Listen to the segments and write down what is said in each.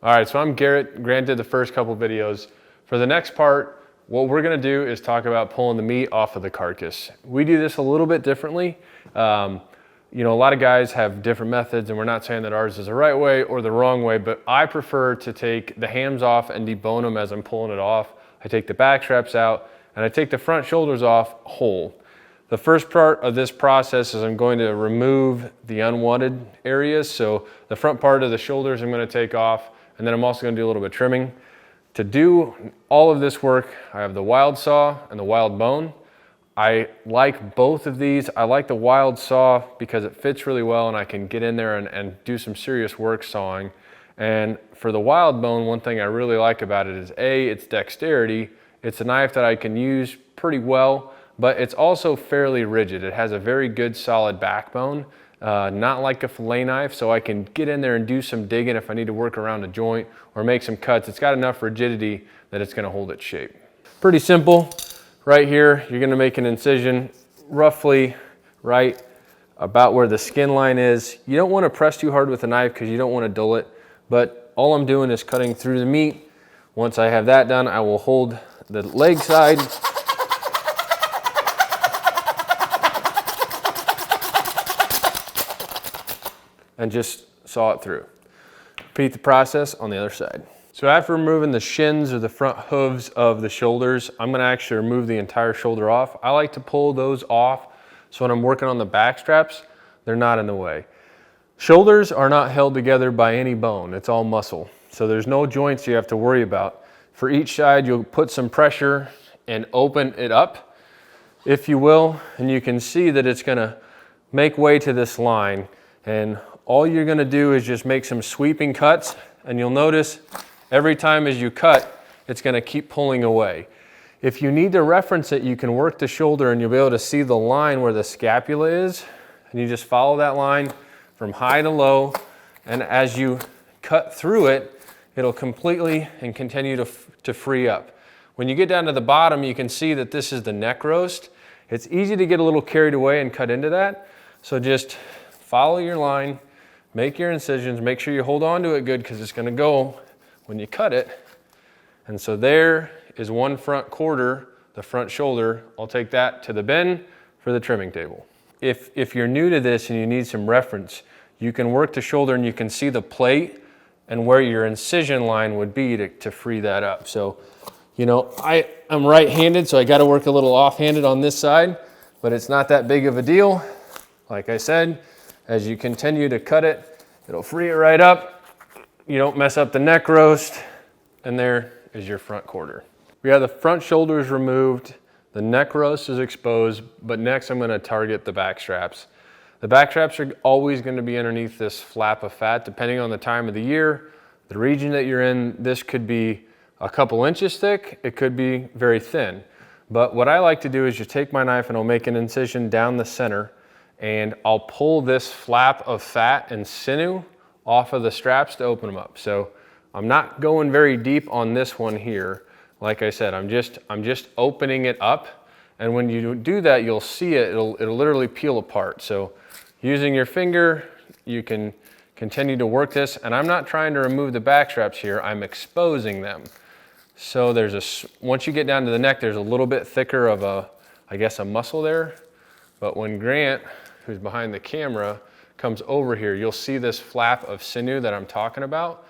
All right, so I'm Garrett. Grant did the first couple videos. For the next part, what we're gonna do is talk about pulling the meat off of the carcass. We do this a little bit differently. You know, a lot of guys have different methods, and we're not saying that ours is the right way or the wrong way, but I prefer to take the hams off and debone them as I'm pulling it off. I take the back straps out, and I take the front shoulders off whole. The first part of this process is I'm going to remove the unwanted areas. So the front part of the shoulders I'm going to take off, and then I'm also going to do a little bit of trimming. To do all of this work, I have the wild saw and the wild bone. I like both of these. I like the wild saw because it fits really well and I can get in there and do some serious work sawing. And for the wild bone, one thing I really like about it is its dexterity. It's a knife that I can use pretty well, but it's also fairly rigid. It has a very good solid backbone. Not like a fillet knife, so I can get in there and do some digging if I need to work around a joint or make some cuts. It's got enough rigidity that it's gonna hold its shape. Pretty simple. Right here, you're gonna make an incision roughly right about where the skin line is. You don't wanna press too hard with the knife because you don't wanna dull it, but all I'm doing is cutting through the meat. Once I have that done, I will hold the leg side and just saw it through. Repeat the process on the other side. So after removing the shins or the front hooves of the shoulders, I'm gonna actually remove the entire shoulder off. I like to pull those off so when I'm working on the back straps, they're not in the way. Shoulders are not held together by any bone, it's all muscle. So there's no joints you have to worry about. For each side, you'll put some pressure and open it up, if you will, and you can see that it's gonna make way to this line. And all you're gonna do is just make some sweeping cuts, and you'll notice every time as you cut, it's gonna keep pulling away. If you need to reference it, you can work the shoulder and you'll be able to see the line where the scapula is, and you just follow that line from high to low, and as you cut through it, it'll completely and continue to free up. When you get down to the bottom, you can see that this is the neck roast. It's easy to get a little carried away and cut into that, so just follow your line, make your incisions, make sure you hold on to it good because it's gonna go when you cut it. And so there is one front quarter, the front shoulder. I'll take that to the bin for the trimming table. If you're new to this and you need some reference, you can work the shoulder and you can see the plate and where your incision line would be to free that up. So, you know, I'm right-handed, so I gotta work a little off-handed on this side, but it's not that big of a deal. Like I said, as you continue to cut it, it'll free it right up. You don't mess up the neck roast, and there is your front quarter. We have the front shoulders removed, the neck roast is exposed, but next I'm gonna target the back straps. The back straps are always gonna be underneath this flap of fat, depending on the time of the year, the region that you're in. This could be a couple inches thick, it could be very thin. But what I like to do is just take my knife and I'll make an incision down the center, and I'll pull this flap of fat and sinew off of the straps to open them up. So I'm not going very deep on this one here. Like I said, I'm just opening it up, and when you do that, you'll see it'll literally peel apart. So using your finger, you can continue to work this, and I'm not trying to remove the back straps here, I'm exposing them. So once you get down to the neck, there's a little bit thicker of a muscle there, but when Grant, who's behind the camera, comes over here, you'll see this flap of sinew that I'm talking about.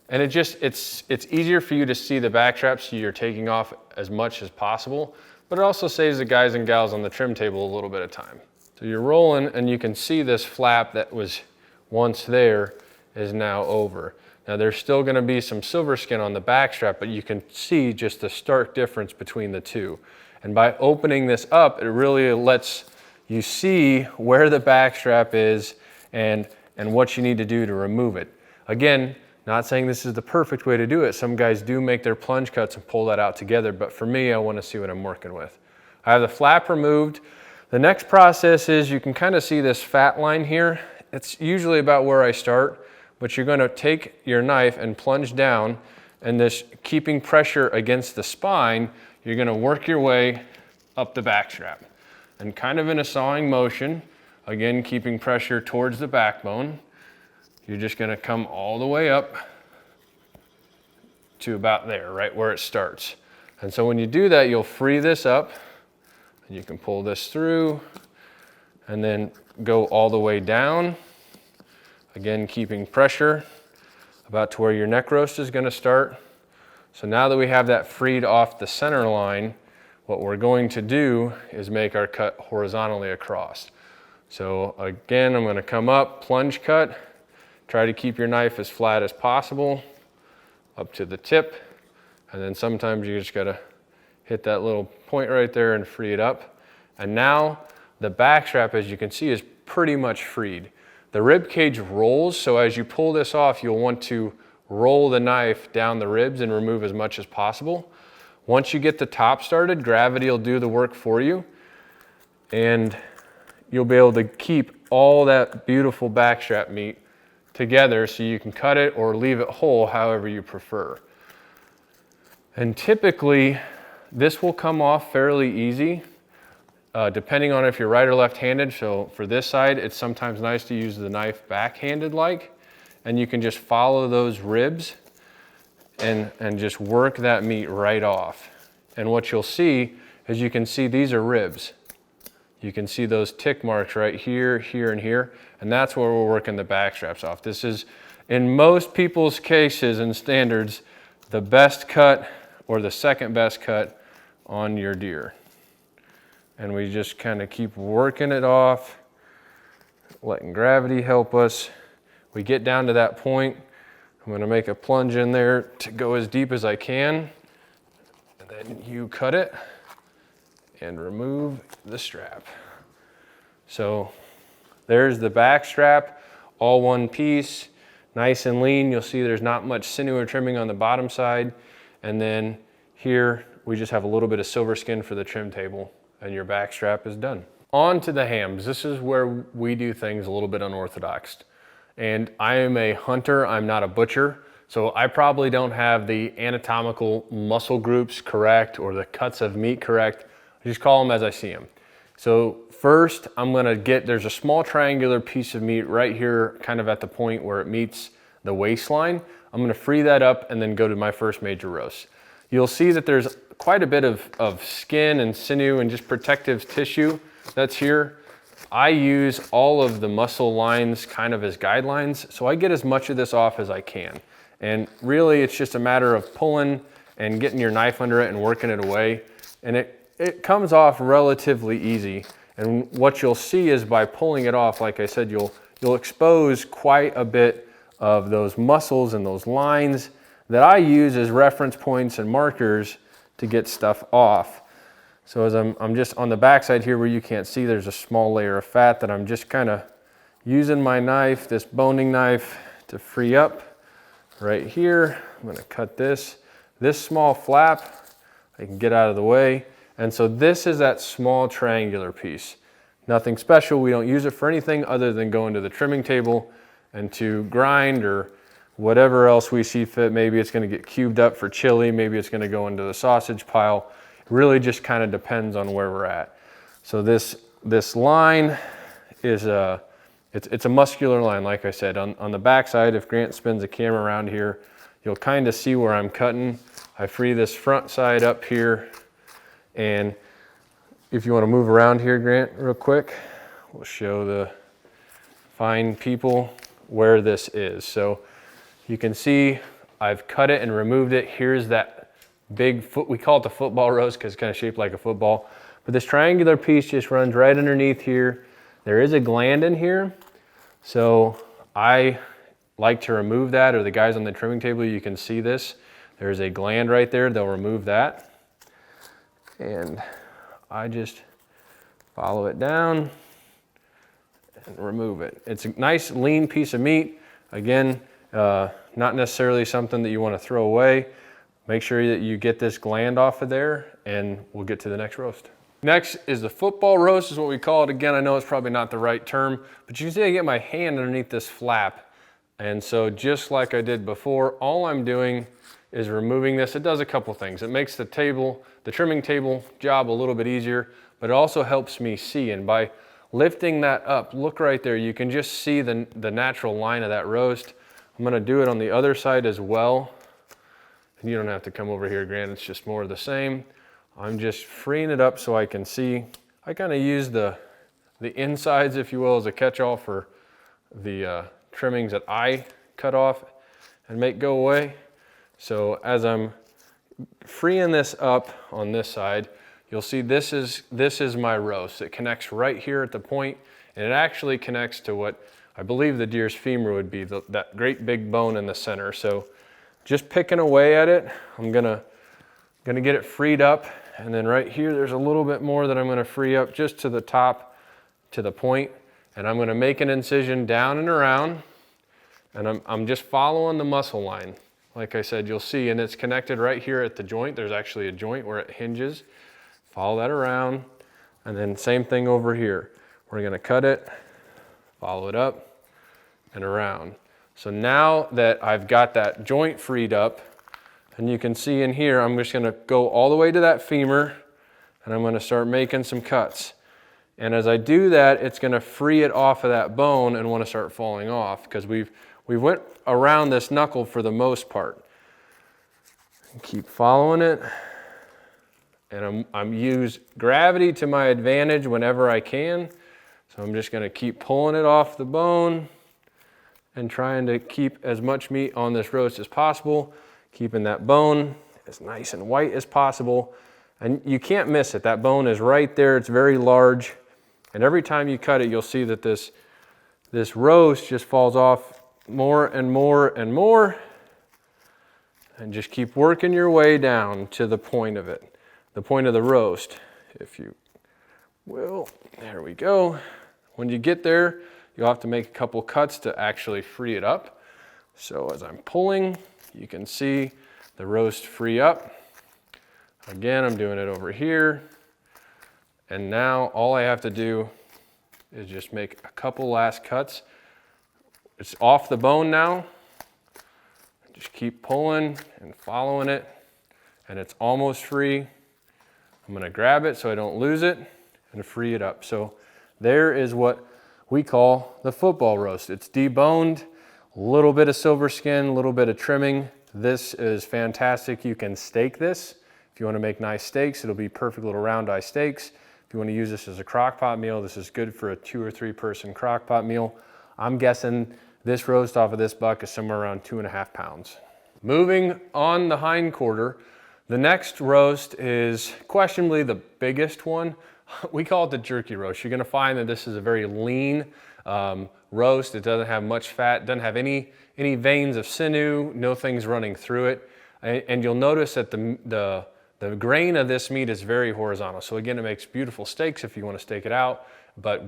And it's easier for you to see the back straps, so you're taking off as much as possible, but it also saves the guys and gals on the trim table a little bit of time. So you're rolling and you can see this flap that was once there is now over. Now there's still gonna be some silver skin on the back strap, but you can see just the stark difference between the two. And by opening this up, it really lets you see where the back strap is and what you need to do to remove it. Again, not saying this is the perfect way to do it. Some guys do make their plunge cuts and pull that out together, but for me, I want to see what I'm working with. I have the flap removed. The next process is you can kind of see this fat line here. It's usually about where I start, but you're going to take your knife and plunge down, and this keeping pressure against the spine, you're going to work your way up the back strap. And kind of in a sawing motion, again, keeping pressure towards the backbone. You're just gonna come all the way up to about there, right where it starts. And so when you do that, you'll free this up, and you can pull this through, and then go all the way down. Again, keeping pressure about to where your neck roast is gonna start. So now that we have that freed off the center line, what we're going to do is make our cut horizontally across. So again, I'm gonna come up, plunge cut, try to keep your knife as flat as possible, up to the tip, and then sometimes you just gotta hit that little point right there and free it up. And now the backstrap, as you can see, is pretty much freed. The rib cage rolls, so as you pull this off, you'll want to roll the knife down the ribs and remove as much as possible. Once you get the top started, gravity will do the work for you, and you'll be able to keep all that beautiful backstrap meat together so you can cut it or leave it whole, however you prefer. And typically, this will come off fairly easy, depending on if you're right or left-handed. So for this side, it's sometimes nice to use the knife back-handed like, and you can just follow those ribs and just work that meat right off. And what you'll see is you can see these are ribs. You can see those tick marks right here, here, and here, and that's where we're working the backstraps off. This is, in most people's cases and standards, the best cut or the second best cut on your deer. And we just kind of keep working it off, letting gravity help us. We get down to that point, I'm gonna make a plunge in there to go as deep as I can. And then you cut it and remove the strap. So there's the back strap, all one piece, nice and lean. You'll see there's not much sinew or trimming on the bottom side. And then here, we just have a little bit of silver skin for the trim table, and your back strap is done. On to the hams. This is where we do things a little bit unorthodox. And I am a hunter, I'm not a butcher. So I probably don't have the anatomical muscle groups correct or the cuts of meat correct. I just call them as I see them. So first I'm gonna there's a small triangular piece of meat right here, kind of at the point where it meets the waistline. I'm gonna free that up and then go to my first major roast. You'll see that there's quite a bit of skin and sinew and just protective tissue that's here. I use all of the muscle lines kind of as guidelines, so I get as much of this off as I can. And really it's just a matter of pulling and getting your knife under it and working it away. And it comes off relatively easy. And what you'll see is by pulling it off, like I said, you'll expose quite a bit of those muscles and those lines that I use as reference points and markers to get stuff off. So as I'm just on the backside here where you can't see, there's a small layer of fat that I'm just kind of using my knife, this boning knife, to free up right here. I'm gonna cut this small flap, I can get out of the way. And so this is that small triangular piece. Nothing special, we don't use it for anything other than going to the trimming table and to grind or whatever else we see fit. Maybe it's gonna get cubed up for chili, maybe it's gonna go into the sausage pile. Really just kind of depends on where we're at. So this line is it's a muscular line, like I said. On the back side, if Grant spins the camera around here, you'll kind of see where I'm cutting. I free this front side up here, and if you want to move around here, Grant, real quick, we'll show the fine people where this is. So you can see I've cut it and removed it. Here's that big foot, we call it the football roast because it's kind of shaped like a football. But this triangular piece just runs right underneath here. There is a gland in here, so I like to remove that, or the guys on the trimming table, you can see this. There's a gland right there, they'll remove that. And I just follow it down and remove it. It's a nice lean piece of meat. Again, not necessarily something that you want to throw away. Make sure that you get this gland off of there, and we'll get to the next roast. Next is the football roast, is what we call it. Again, I know it's probably not the right term, but you can see I get my hand underneath this flap. And so just like I did before, all I'm doing is removing this. It does a couple things. It makes the trimming table job a little bit easier, but it also helps me see. And by lifting that up, look right there, you can just see the natural line of that roast. I'm gonna do it on the other side as well. And you don't have to come over here, Grant, it's just more of the same. I'm just freeing it up so I can see. I kind of use the insides, if you will, as a catch-all for the trimmings that I cut off and make go away. So as I'm freeing this up on this side, you'll see this is my roast. It connects right here at the point, and it actually connects to what I believe the deer's femur would be, that great big bone in the center. So just picking away at it, I'm gonna get it freed up, and then right here there's a little bit more that I'm gonna free up just to the top, to the point, and I'm gonna make an incision down and around, and I'm just following the muscle line. Like I said, you'll see, and it's connected right here at the joint. There's actually a joint where it hinges. Follow that around, and then same thing over here. We're gonna cut it, follow it up, and around. So now that I've got that joint freed up, and you can see in here, I'm just gonna go all the way to that femur, and I'm gonna start making some cuts. And as I do that, it's gonna free it off of that bone and wanna start falling off, because we went around this knuckle for the most part. Keep following it, and I'm use gravity to my advantage whenever I can. So I'm just gonna keep pulling it off the bone and trying to keep as much meat on this roast as possible, keeping that bone as nice and white as possible. And you can't miss it. That bone is right there. It's very large. And every time you cut it, you'll see that this roast just falls off more and more and more. And just keep working your way down to the point of it, the point of the roast, if you will. There we go. When you get there, you'll have to make a couple cuts to actually free it up. So as I'm pulling, you can see the roast free up. Again, I'm doing it over here. And now all I have to do is just make a couple last cuts. It's off the bone now. Just keep pulling and following it, and it's almost free. I'm gonna grab it so I don't lose it and free it up. So there is what we call the football roast. It's deboned, a little bit of silver skin, a little bit of trimming. This is fantastic. You can steak this. If you want to make nice steaks, it'll be perfect little round eye steaks. If you want to use this as a crock pot meal, this is good for a 2 or 3 person crock pot meal. I'm guessing this roast off of this buck is somewhere around 2.5 pounds. Moving on the hind quarter, the next roast is questionably the biggest one. We call it the jerky roast. You're gonna find that this is a very lean roast. It doesn't have much fat, doesn't have any veins of sinew, no things running through it. And you'll notice that the grain of this meat is very horizontal. So again, it makes beautiful steaks if you want to steak it out. But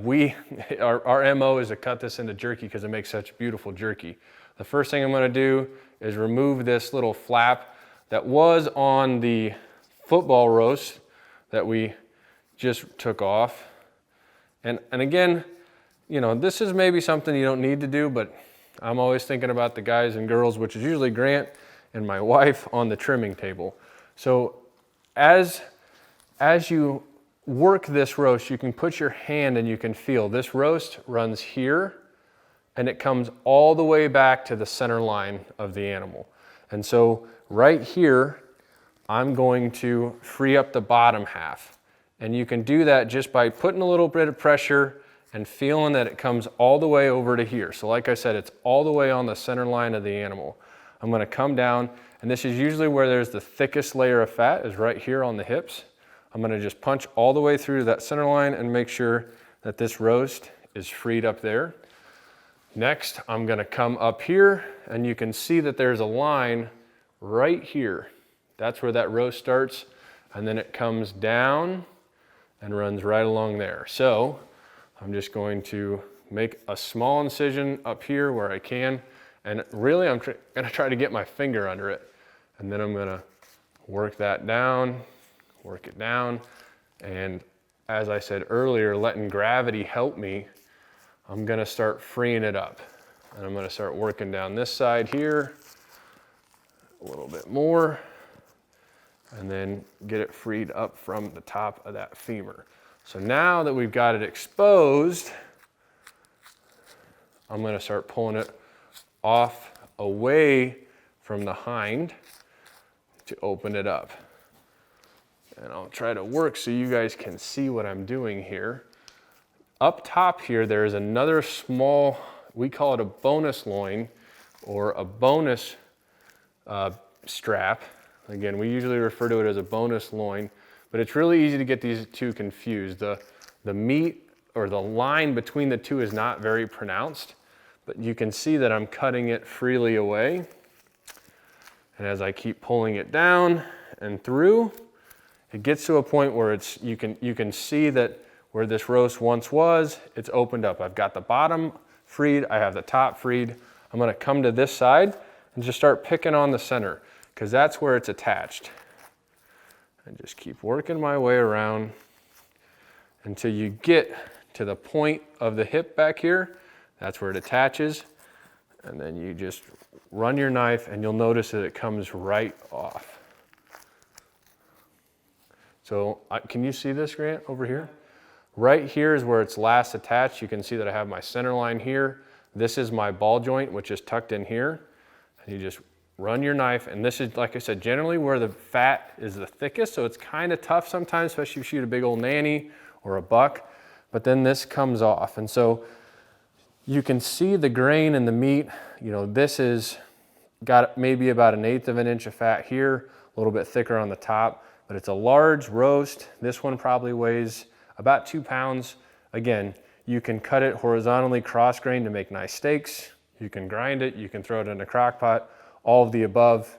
our MO is to cut this into jerky because it makes such beautiful jerky. The first thing I'm gonna do is remove this little flap that was on the football roast that we just took off. And again, you know, this is maybe something you don't need to do, but I'm always thinking about the guys and girls, which is usually Grant and my wife, on the trimming table. So as you work this roast, you can put your hand and you can feel this roast runs here and it comes all the way back to the center line of the animal. And so right here, I'm going to free up the bottom half. And you can do that just by putting a little bit of pressure and feeling that it comes all the way over to here. So like I said, it's all the way on the center line of the animal. I'm gonna come down, and this is usually where there's the thickest layer of fat, is right here on the hips. I'm gonna just punch all the way through that center line and make sure that this roast is freed up there. Next, I'm gonna come up here, and you can see that there's a line right here. That's where that roast starts, and then it comes down and runs right along there. So I'm just going to make a small incision up here where I can, and really I'm gonna try to get my finger under it, and then I'm gonna work that down, work it down, and as I said earlier, letting gravity help me, I'm gonna start freeing it up. And I'm gonna start working down this side here, a little bit more, and then get it freed up from the top of that femur. So now that we've got it exposed, I'm gonna start pulling it off away from the hind, to open it up. And I'll try to work so you guys can see what I'm doing here. Up top here, there is another small, we call it a bonus loin or a bonus strap. Again, we usually refer to it as a bonus loin, but it's really easy to get these two confused. The meat or the line between the two is not very pronounced, but you can see that I'm cutting it freely away. And as I keep pulling it down and through, it gets to a point where you can see that where this roast once was, it's opened up. I've got the bottom freed, I have the top freed. I'm gonna come to this side and just start picking on the center, because that's where it's attached. And just keep working my way around until you get to the point of the hip back here. That's where it attaches. And then you just run your knife and you'll notice that it comes right off. So can you see this, Grant, over here? Right here is where it's last attached. You can see that I have my center line here. This is my ball joint, which is tucked in here. And you just run your knife, and this is, like I said, generally where the fat is the thickest, so it's kind of tough sometimes, especially if you shoot a big old nanny or a buck, but then this comes off. And so you can see the grain in the meat. You know, this is got maybe about 1/8 of an inch of fat here, a little bit thicker on the top, but it's a large roast. This one probably weighs about 2 pounds. Again, you can cut it horizontally cross grain to make nice steaks. You can grind it, you can throw it in a crock pot, all of the above.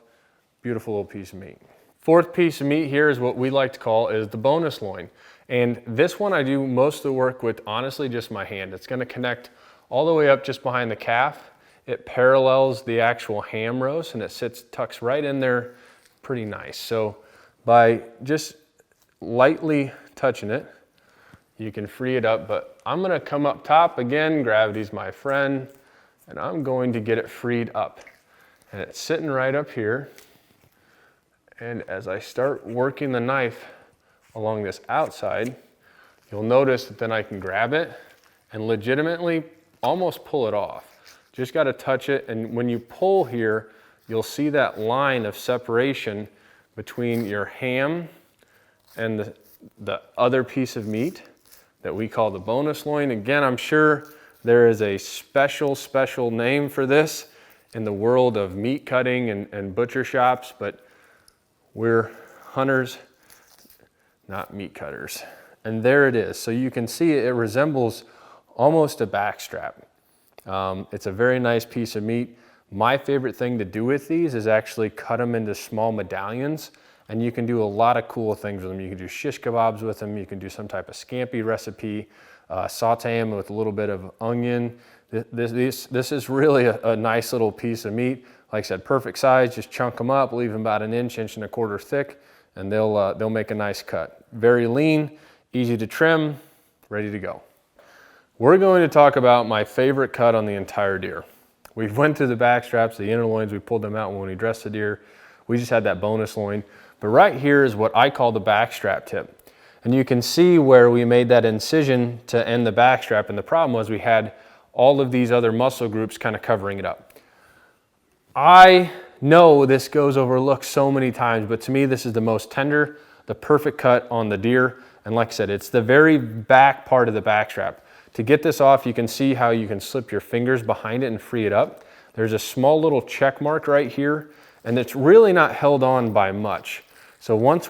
Beautiful little piece of meat. Fourth piece of meat here is what we like to call is the bonus loin. And this one I do most of the work with, honestly, just my hand. It's gonna connect all the way up just behind the calf. It parallels the actual ham roast and it tucks right in there pretty nice. So by just lightly touching it, you can free it up, but I'm gonna come up top again, gravity's my friend, and I'm going to get it freed up. And it's sitting right up here. And as I start working the knife along this outside, you'll notice that then I can grab it and legitimately almost pull it off. Just gotta touch it, and when you pull here, you'll see that line of separation between your ham and the other piece of meat that we call the bonus loin. Again, I'm sure there is a special name for this in the world of meat cutting and butcher shops, but we're hunters, not meat cutters. And there it is. So you can see it resembles almost a backstrap. It's a very nice piece of meat. My favorite thing to do with these is actually cut them into small medallions, and you can do a lot of cool things with them. You can do shish kebabs with them. You can do some type of scampi recipe, saute them with a little bit of onion. This is really a nice little piece of meat. Like I said, perfect size. Just chunk them up, leave them about 1 inch, 1.25 inches thick, and they'll make a nice cut. Very lean, easy to trim, ready to go. We're going to talk about my favorite cut on the entire deer. We went through the back straps, the inner loins, we pulled them out when we dressed the deer. We just had that bonus loin. But right here is what I call the backstrap tip. And you can see where we made that incision to end the backstrap, and the problem was we had all of these other muscle groups kind of covering it up. I know this goes overlooked so many times, but to me this is the most tender, the perfect cut on the deer. And like I said, it's the very back part of the backstrap. To get this off, you can see how you can slip your fingers behind it and free it up. There's a small little check mark right here, and it's really not held on by much. So once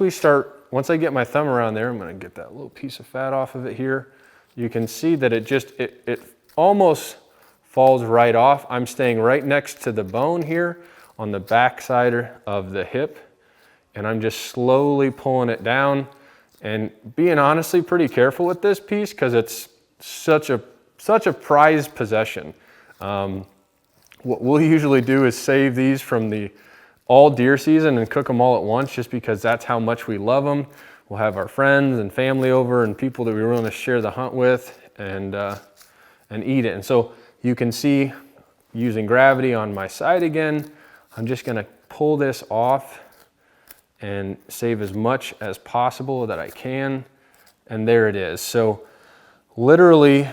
I get my thumb around there, I'm gonna get that little piece of fat off of it here. You can see that it almost falls right off. I'm staying right next to the bone here on the back side of the hip, and I'm just slowly pulling it down and being honestly pretty careful with this piece because it's such a prized possession. What we'll usually do is save these from the all deer season and cook them all at once, just because that's how much we love them. We'll have our friends and family over and people that we want to share the hunt with and eat it. And so you can see, using gravity on my side again, I'm just gonna pull this off and save as much as possible that I can. And there it is. So literally,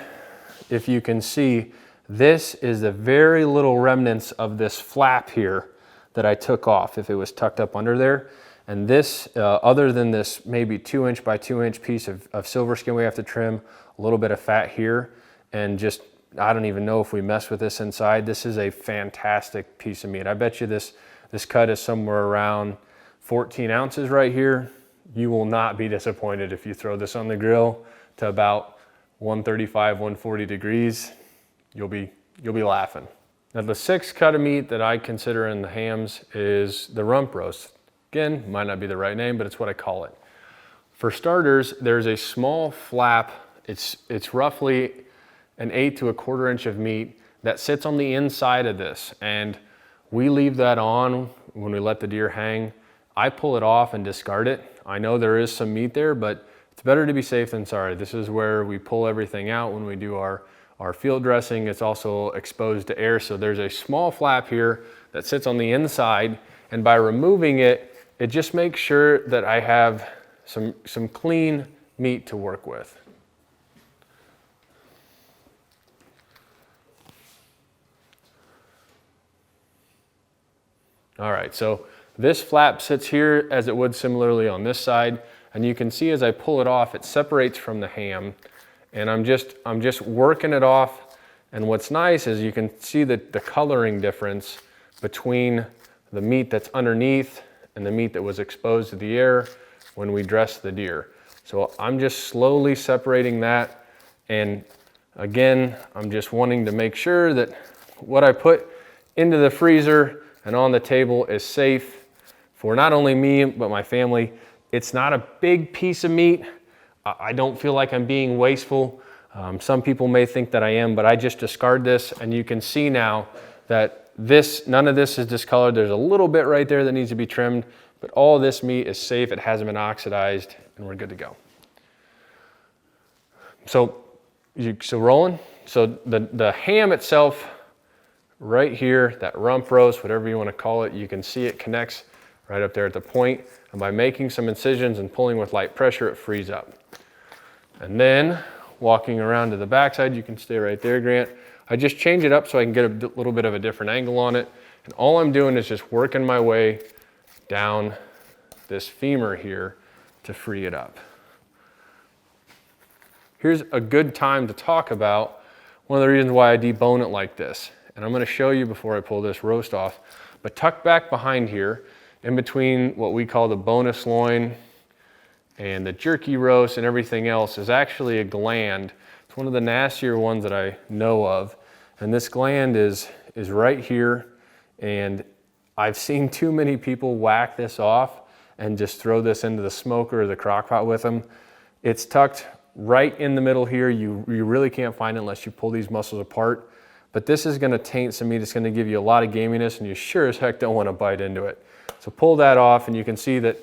if you can see, this is the very little remnants of this flap here that I took off if it was tucked up under there. And this, other than this maybe 2" by 2" piece of silver skin we have to trim, a little bit of fat here, and just, I don't even know if we mess with this inside. This is a fantastic piece of meat. I bet you this cut is somewhere around 14 ounces right here. You will not be disappointed if you throw this on the grill to about 135, 140 degrees. You'll be laughing. Now the sixth cut of meat that I consider in the hams is the rump roast. Again, might not be the right name, but it's what I call it. For starters, there's a small flap. It's roughly an 1/8 to 1/4 inch of meat that sits on the inside of this. And we leave that on when we let the deer hang. I pull it off and discard it. I know there is some meat there, but it's better to be safe than sorry. This is where we pull everything out when we do our field dressing. It's also exposed to air. So there's a small flap here that sits on the inside. And by removing it, it just makes sure that I have some clean meat to work with. All right, so this flap sits here as it would similarly on this side. And you can see as I pull it off, it separates from the ham. And I'm just working it off. And what's nice is you can see the coloring difference between the meat that's underneath and the meat that was exposed to the air when we dressed the deer. So I'm just slowly separating that. And again, I'm just wanting to make sure that what I put into the freezer and on the table is safe for not only me, but my family. It's not a big piece of meat. I don't feel like I'm being wasteful. Some people may think that I am, but I just discard this, and you can see now that none of this is discolored. There's a little bit right there that needs to be trimmed, but all of this meat is safe. It hasn't been oxidized, and we're good to go. So rolling. So the ham itself, right here, that rump roast, whatever you want to call it, you can see it connects right up there at the point. And by making some incisions and pulling with light pressure, it frees up. And then walking around to the backside, you can stay right there, Grant. I just change it up so I can get a little bit of a different angle on it. And all I'm doing is just working my way down this femur here to free it up. Here's a good time to talk about one of the reasons why I debone it like this. And I'm going to show you before I pull this roast off. But tucked back behind here, in between what we call the bonus loin and the jerky roast and everything else, is actually a gland. It's one of the nastier ones that I know of. And this gland is right here. And I've seen too many people whack this off and just throw this into the smoker or the crock pot with them. It's tucked right in the middle here. You really can't find it unless you pull these muscles apart. But this is going to taint some meat. It's going to give you a lot of gaminess, and you sure as heck don't want to bite into it. So pull that off, and you can see that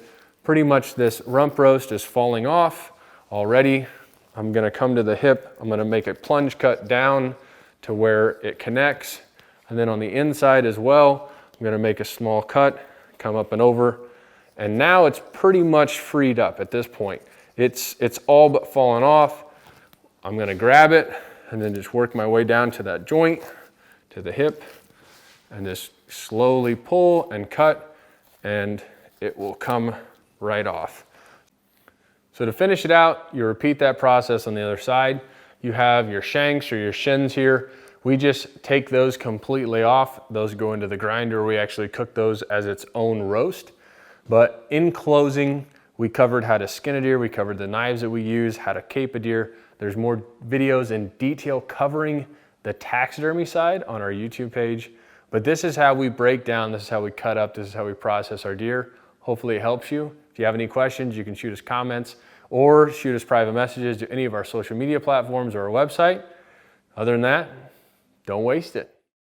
pretty much this rump roast is falling off already. I'm going to come to the hip. I'm going to make a plunge cut down to where it connects. And then on the inside as well, I'm going to make a small cut, come up and over. And now it's pretty much freed up at this point. It's all but fallen off. I'm going to grab it and then just work my way down to that joint, to the hip, and just slowly pull and cut, and it will come right off. So to finish it out, you repeat that process on the other side. You have your shanks or your shins here. We just take those completely off. Those go into the grinder. We actually cook those as its own roast. But in closing, we covered how to skin a deer. We covered the knives that we use, how to cape a deer. There's more videos in detail covering the taxidermy side on our YouTube page. But this is how we break down, this is how we cut up, this is how we process our deer. Hopefully it helps you. If you have any questions, you can shoot us comments or shoot us private messages to any of our social media platforms or our website. Other than that, don't waste it.